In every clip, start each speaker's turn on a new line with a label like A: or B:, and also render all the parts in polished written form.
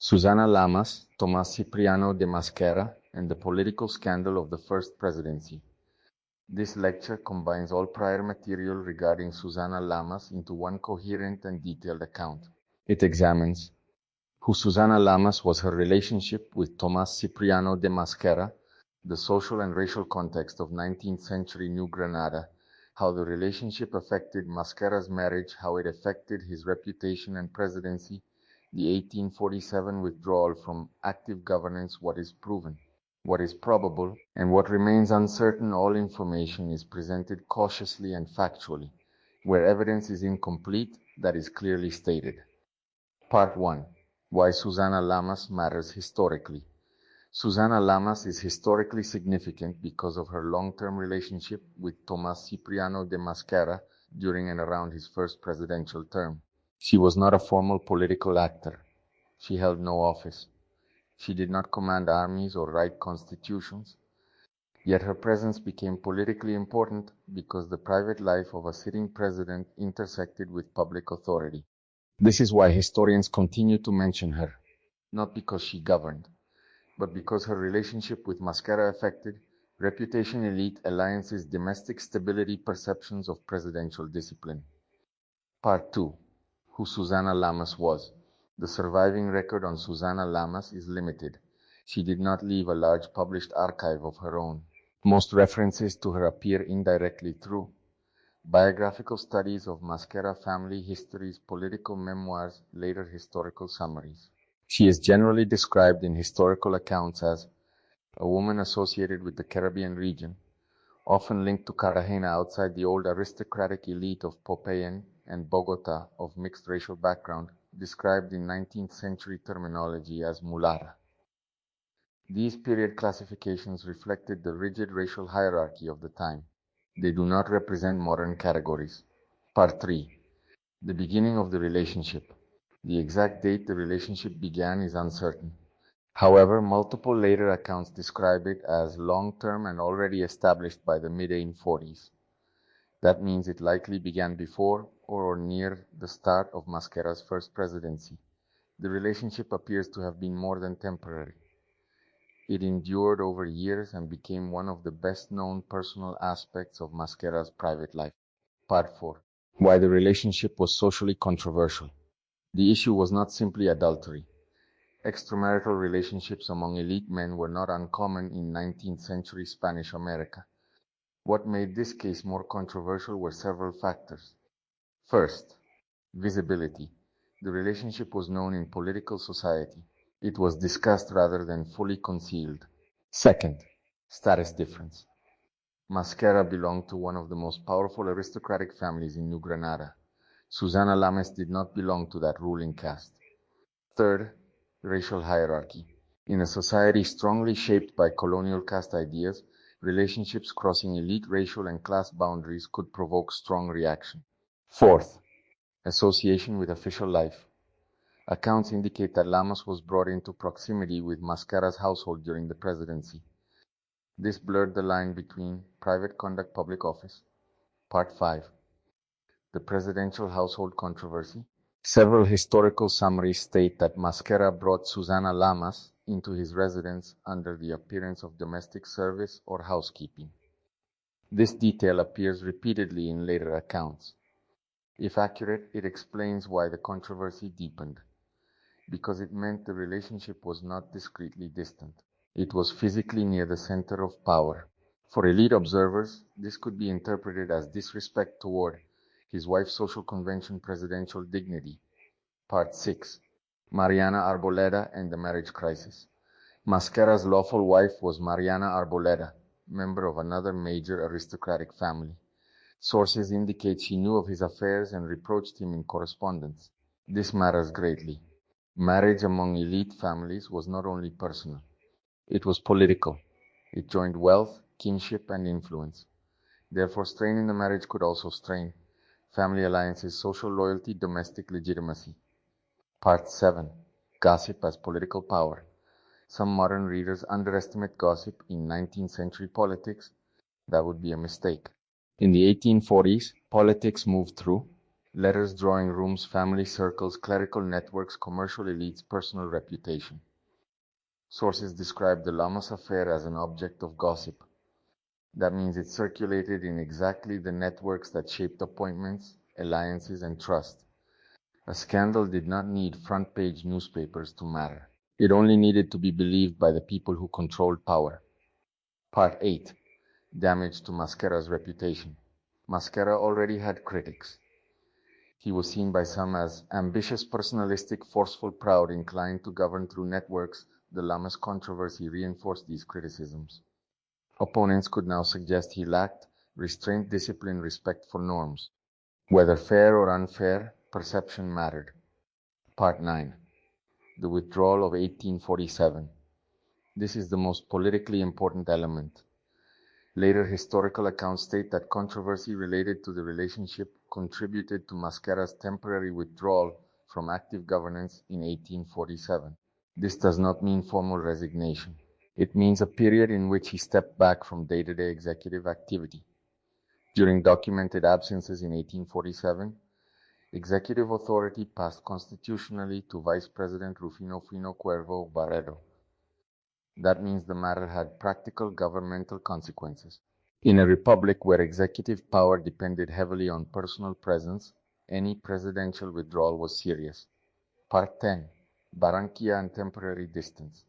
A: Susana Llamas, Tomas Cipriano de Mosquera, and the political scandal of the first presidency. This lecture combines all prior material regarding Susana Llamas into one coherent and detailed account. It examines who Susana Llamas was, her relationship with Tomas Cipriano de Mosquera, the social and racial context of 19th century New Granada, how the relationship affected Mosquera's marriage, how it affected his reputation and presidency, the 1847 withdrawal from active governance, what is proven, what is probable, and what remains uncertain. All information is presented cautiously and factually. Where evidence is incomplete, that is clearly stated. Part 1. Why Susana Llamas matters historically. Susana Llamas is historically significant because of her long-term relationship with Tomas Cipriano de Mosquera during and around his first presidential term. She was not a formal political actor. She held no office. She did not command armies or write constitutions. Yet her presence became politically important because the private life of a sitting president intersected with public authority. This is why historians continue to mention her, not because she governed, but because her relationship with Mosquera affected reputation elite alliances, domestic stability, perceptions of presidential discipline. Part 2. Who Susana Llamas was. The surviving record on Susana Llamas is limited. She did not leave a large published archive of her own. Most references to her appear indirectly through biographical studies of Mosquera family histories, political memoirs, later historical summaries. She is generally described in historical accounts as a woman associated with the Caribbean region, often linked to Cartagena outside the old aristocratic elite of Popayan and Bogota of mixed racial background, described in 19th century terminology as mulata. These period classifications reflected the rigid racial hierarchy of the time. They do not represent modern categories. Part 3. The beginning of the relationship. The exact date the relationship began is uncertain. However, multiple later accounts describe it as long-term and already established by the mid-1840s. That means it likely began before or near the start of Mosquera's first presidency. The relationship appears to have been more than temporary. It endured over years and became one of the best-known personal aspects of Mosquera's private life. Part 4. Why the relationship was socially controversial. The issue was not simply adultery. Extramarital relationships among elite men were not uncommon in 19th century Spanish America. What made this case more controversial were several factors. First, visibility. The relationship was known in political society. It was discussed rather than fully concealed. Second, status difference. Mosquera belonged to one of the most powerful aristocratic families in New Granada. Susana Llamas did not belong to that ruling caste. Third, racial hierarchy. In a society strongly shaped by colonial caste ideas, relationships crossing elite racial and class boundaries could provoke strong reaction. Fourth, association with official life. Accounts indicate that Llamas was brought into proximity with Mosquera's household during the presidency. This blurred the line between private conduct, public office. Part 5. The presidential household controversy. Several historical summaries state that Mosquera brought Susana Llamas into his residence under the appearance of domestic service or housekeeping. This detail appears repeatedly in later accounts. If accurate, it explains why the controversy deepened, because it meant the relationship was not discreetly distant. It was physically near the center of power. For elite observers, this could be interpreted as disrespect toward his wife's social convention presidential dignity. Part 6. Mariana Arboleda and the Marriage Crisis. Mosquera's lawful wife was Mariana Arboleda, member of another major aristocratic family. Sources indicate she knew of his affairs and reproached him in correspondence. This matters greatly. Marriage among elite families was not only personal. It was political. It joined wealth, kinship, and influence. Therefore, strain in the marriage could also strain family alliances, social loyalty, domestic legitimacy. Part 7. Gossip as political power. Some modern readers underestimate gossip in 19th century politics. That would be a mistake. In the 1840s, politics moved through Letters, drawing rooms, family circles, clerical networks, commercial elites, personal reputation. Sources describe the Llamas affair as an object of gossip. That means it circulated in exactly the networks that shaped appointments, alliances, and trust. A scandal did not need front-page newspapers to matter. It only needed to be believed by the people who controlled power. Part 8. Damage to Mosquera's reputation. Mosquera already had critics. He was seen by some as ambitious, personalistic, forceful, proud, inclined to govern through networks. The Llamas controversy reinforced these criticisms. Opponents could now suggest he lacked restraint, discipline, respect for norms. Whether fair or unfair, perception mattered. Part 9. The withdrawal of 1847. This is the most politically important element. Later historical accounts state that controversy related to the relationship contributed to Mosquera's temporary withdrawal from active governance in 1847. This does not mean formal resignation. It means a period in which he stepped back from day-to-day executive activity. During documented absences in 1847, executive authority passed constitutionally to Vice President Rufino Fino Cuervo Barredo. That means the matter had practical governmental consequences. In a republic where executive power depended heavily on personal presence, any presidential withdrawal was serious. Part 10. Barranquilla and temporary distance.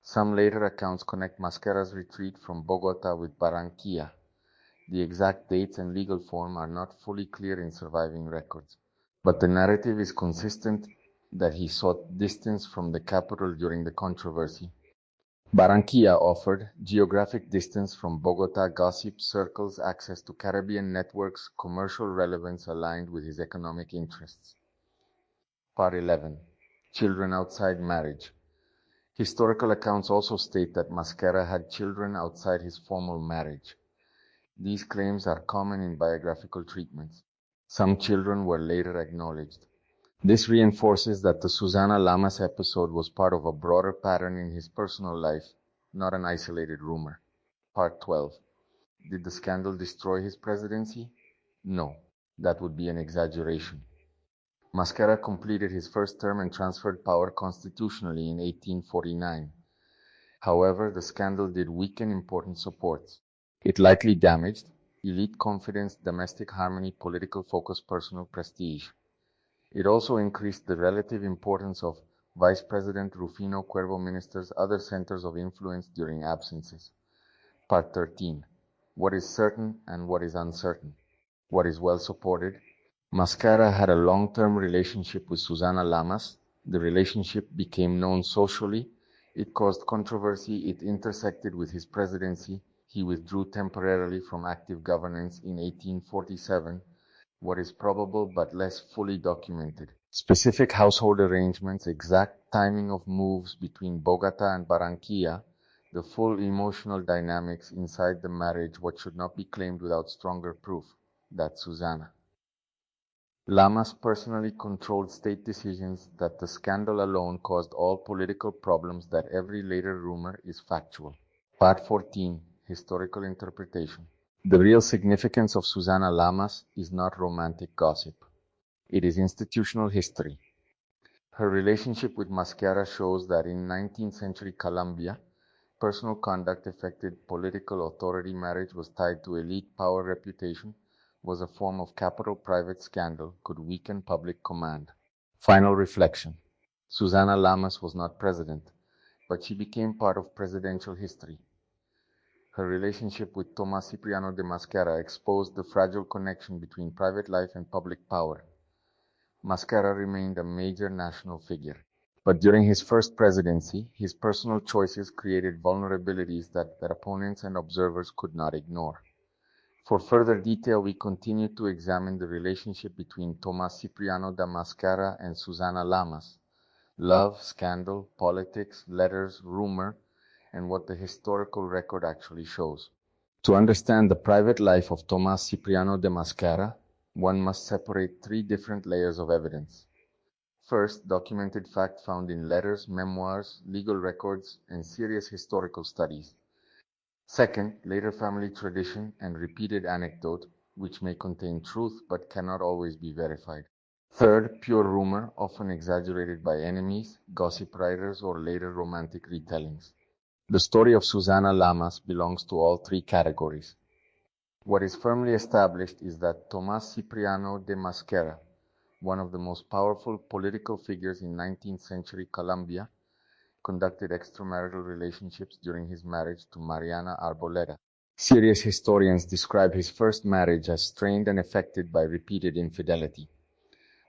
A: Some later accounts connect Mosquera's retreat from Bogota with Barranquilla. The exact dates and legal form are not fully clear in surviving records, but the narrative is consistent that he sought distance from the capital during the controversy. Barranquilla offered geographic distance from Bogota, gossip circles, access to Caribbean networks, commercial relevance aligned with his economic interests. Part 11. Children outside marriage. Historical accounts also state that Mosquera had children outside his formal marriage. These claims are common in biographical treatments. Some children were later acknowledged. This reinforces that the Susana Llamas episode was part of a broader pattern in his personal life, not an isolated rumor. Part 12. Did the scandal destroy his presidency? No, that would be an exaggeration. Mosquera completed his first term and transferred power constitutionally in 1849. However, the scandal did weaken important supports. It likely damaged elite confidence, domestic harmony, political focus, personal prestige. It also increased the relative importance of Vice President Rufino Cuervo ministers, other centers of influence during absences. Part 13. What is certain and what is uncertain? What is well supported? Mosquera had a long-term relationship with Susana Llamas. The relationship became known socially. It caused controversy. It intersected with his presidency. He withdrew temporarily from active governance in 1847. What is probable but less fully documented. Specific household arrangements, exact timing of moves between Bogota and Barranquilla, the full emotional dynamics inside the marriage, what should not be claimed without stronger proof. That's Susana. Llamas personally controlled state decisions that the scandal alone caused all political problems that every later rumor is factual. Part 14. Historical interpretation. The real significance of Susana Llamas is not romantic gossip. It is institutional history. Her relationship with Mosquera shows that in 19th century Colombia, personal conduct affected political authority. Marriage was tied to elite power. Reputation was a form of capital-private scandal, could weaken public command. Final reflection. Susana Llamas was not president, but she became part of presidential history. Her relationship with Tomas Cipriano de Mosquera exposed the fragile connection between private life and public power. Mosquera remained a major national figure. But during his first presidency, his personal choices created vulnerabilities that opponents and observers could not ignore. For further detail, we continue to examine the relationship between Tomas Cipriano de Mosquera and Susana Llamas. Love, scandal, politics, letters, rumor, and what the historical record actually shows. To understand the private life of Tomas Cipriano de Mosquera, one must separate three different layers of evidence. First, documented fact found in letters, memoirs, legal records, and serious historical studies. Second, later family tradition and repeated anecdote, which may contain truth but cannot always be verified. Third, pure rumor, often exaggerated by enemies, gossip writers, or later romantic retellings. The story of Susana Llamas belongs to all three categories. What is firmly established is that Tomas Cipriano de Mosquera, one of the most powerful political figures in 19th century Colombia, conducted extramarital relationships during his marriage to Mariana Arboleda. Serious historians describe his first marriage as strained and affected by repeated infidelity.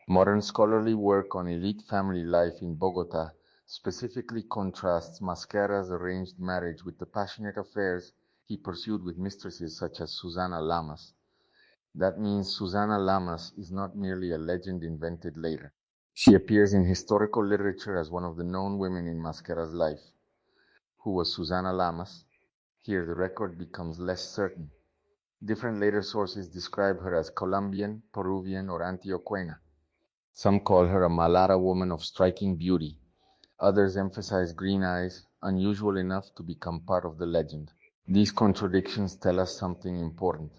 A: Modern scholarly work on elite family life in Bogota specifically contrasts Mosquera's arranged marriage with the passionate affairs he pursued with mistresses such as Susana Llamas. That means Susana Llamas is not merely a legend invented later. She appears in historical literature as one of the known women in Mosquera's life. Who was Susana Llamas? Here the record becomes less certain. Different later sources describe her as Colombian, Peruvian, or Antioqueña. Some call her a Malara woman of striking beauty. Others emphasize green eyes, unusual enough to become part of the legend. These contradictions tell us something important.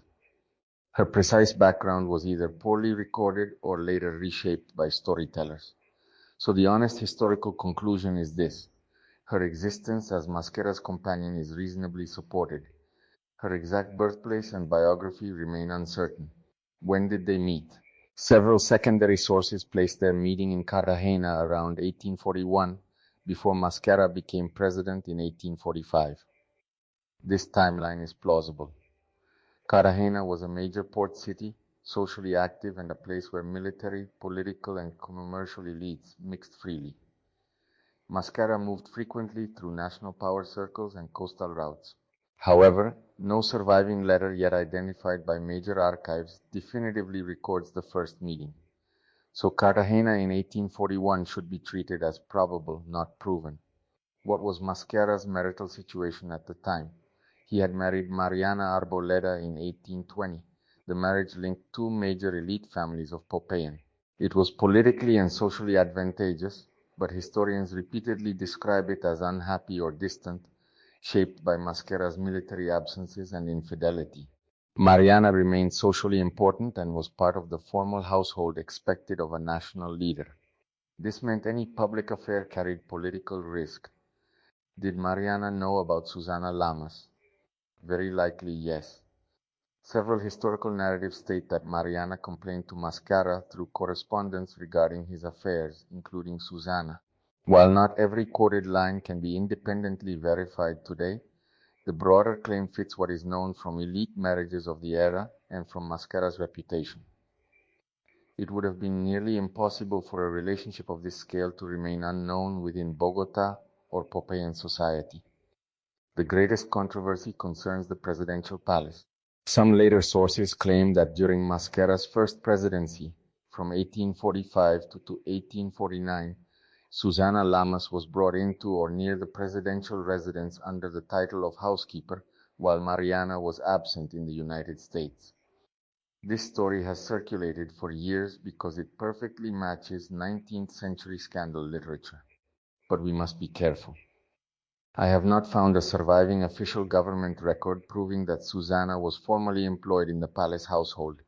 A: Her precise background was either poorly recorded or later reshaped by storytellers. So the honest historical conclusion is this. Her existence as Mosquera's companion is reasonably supported. Her exact birthplace and biography remain uncertain. When did they meet? Several secondary sources place their meeting in Cartagena around 1841, before Mosquera became president in 1845. This timeline is plausible. Cartagena was a major port city, socially active, and a place where military, political, and commercial elites mixed freely. Mosquera moved frequently through national power circles and coastal routes. However, no surviving letter yet identified by major archives definitively records the first meeting. So Cartagena in 1841 should be treated as probable, not proven. What was Mosquera's marital situation at the time? He had married Mariana Arboleda in 1820. The marriage linked two major elite families of Popayan. It was politically and socially advantageous, but historians repeatedly describe it as unhappy or distant, shaped by Mosquera's military absences and infidelity. Mariana remained socially important and was part of the formal household expected of a national leader. This meant any public affair carried political risk. Did Mariana know about Susana Llamas? Very likely yes. Several historical narratives state that Mariana complained to Mosquera through correspondence regarding his affairs, including Susana. While not every quoted line can be independently verified today, the broader claim fits what is known from elite marriages of the era and from Mosquera's reputation. It would have been nearly impossible for a relationship of this scale to remain unknown within Bogota or Popayan society. The greatest controversy concerns the presidential palace. Some later sources claim that during Mosquera's first presidency, from 1845 to 1849, Susana Llamas was brought into or near the presidential residence under the title of housekeeper, while Mariana was absent in the United States. This story has circulated for years because it perfectly matches 19th century scandal literature. But we must be careful. I have not found a surviving official government record proving that Susana was formally employed in the palace household.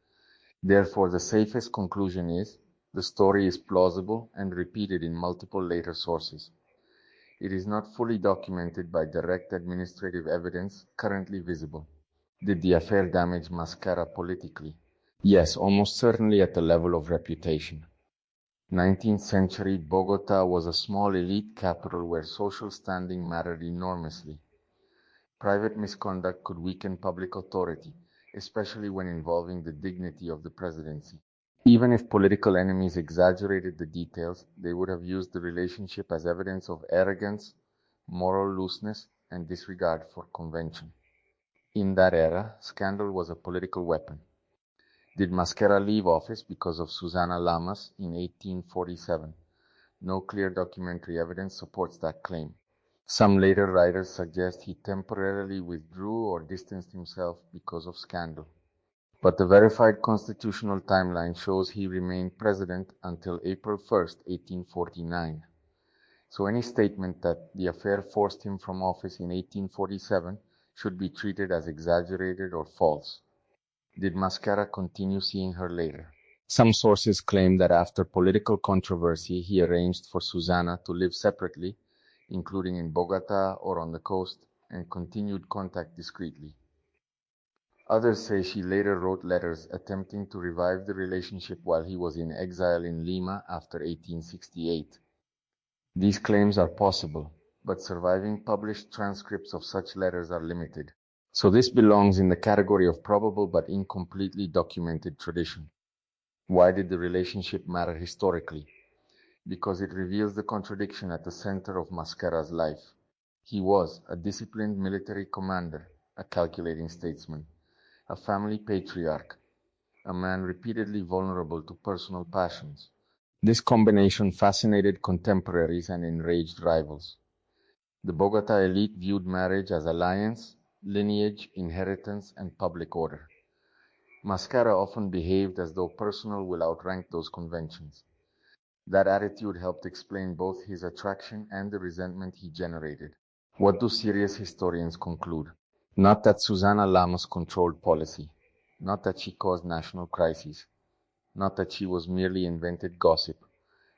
A: Therefore, the safest conclusion is the story is plausible and repeated in multiple later sources. It is not fully documented by direct administrative evidence currently visible. Did the affair damage Mosquera politically? Yes, almost certainly at the level of reputation. 19th century Bogota was a small elite capital where social standing mattered enormously. Private misconduct could weaken public authority, especially when involving the dignity of the presidency. Even if political enemies exaggerated the details, they would have used the relationship as evidence of arrogance, moral looseness, and disregard for convention. In that era, scandal was a political weapon. Did Mosquera leave office because of Susana Llamas in 1847? No clear documentary evidence supports that claim. Some later writers suggest he temporarily withdrew or distanced himself because of scandal. But the verified constitutional timeline shows he remained president until April 1st, 1849. So any statement that the affair forced him from office in 1847 should be treated as exaggerated or false. Did Mosquera continue seeing her later? Some sources claim that after political controversy, he arranged for Susana to live separately, including in Bogota or on the coast, and continued contact discreetly. Others say she later wrote letters attempting to revive the relationship while he was in exile in Lima after 1868. These claims are possible, but surviving published transcripts of such letters are limited. So this belongs in the category of probable but incompletely documented tradition. Why did the relationship matter historically? Because it reveals the contradiction at the center of Mosquera's life. He was a disciplined military commander, a calculating statesman, a family patriarch, a man repeatedly vulnerable to personal passions. This combination fascinated contemporaries and enraged rivals. The Bogota elite viewed marriage as alliance, lineage, inheritance, and public order. Mosquera often behaved as though personal will outrank those conventions. That attitude helped explain both his attraction and the resentment he generated. What do serious historians conclude? Not that Susana Llamas controlled policy, not that she caused national crises, not that she was merely invented gossip.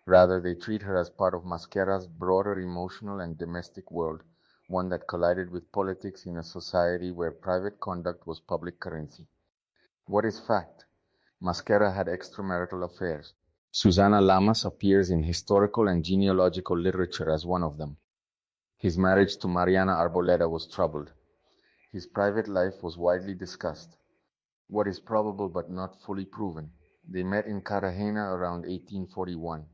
A: Rather, they treat her as part of Mosquera's broader emotional and domestic world, one that collided with politics in a society where private conduct was public currency. What is fact? Mosquera had extramarital affairs. Susana Llamas appears in historical and genealogical literature as one of them. His marriage to Mariana Arboleda was troubled. His private life was widely discussed. What is probable but not fully proven? They met in Cartagena around 1841.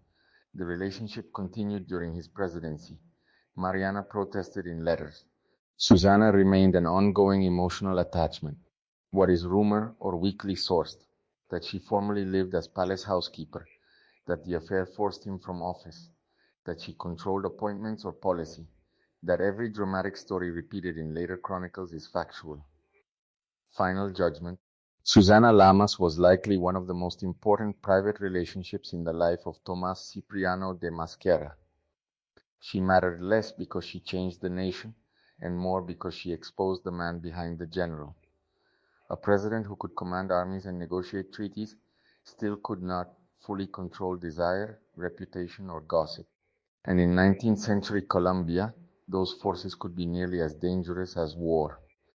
A: The relationship continued during his presidency. Mariana protested in letters. Susana remained an ongoing emotional attachment. What is rumor or weakly sourced? That she formerly lived as palace housekeeper, that the affair forced him from office, that she controlled appointments or policy, that every dramatic story repeated in later chronicles is factual. Final judgment. Susana Llamas was likely one of the most important private relationships in the life of Tomas Cipriano de Mosquera. She mattered less because she changed the nation, and more because she exposed the man behind the general. A president who could command armies and negotiate treaties still could not fully control desire, reputation, or gossip. And in 19th century Colombia, those forces could be nearly as dangerous as war.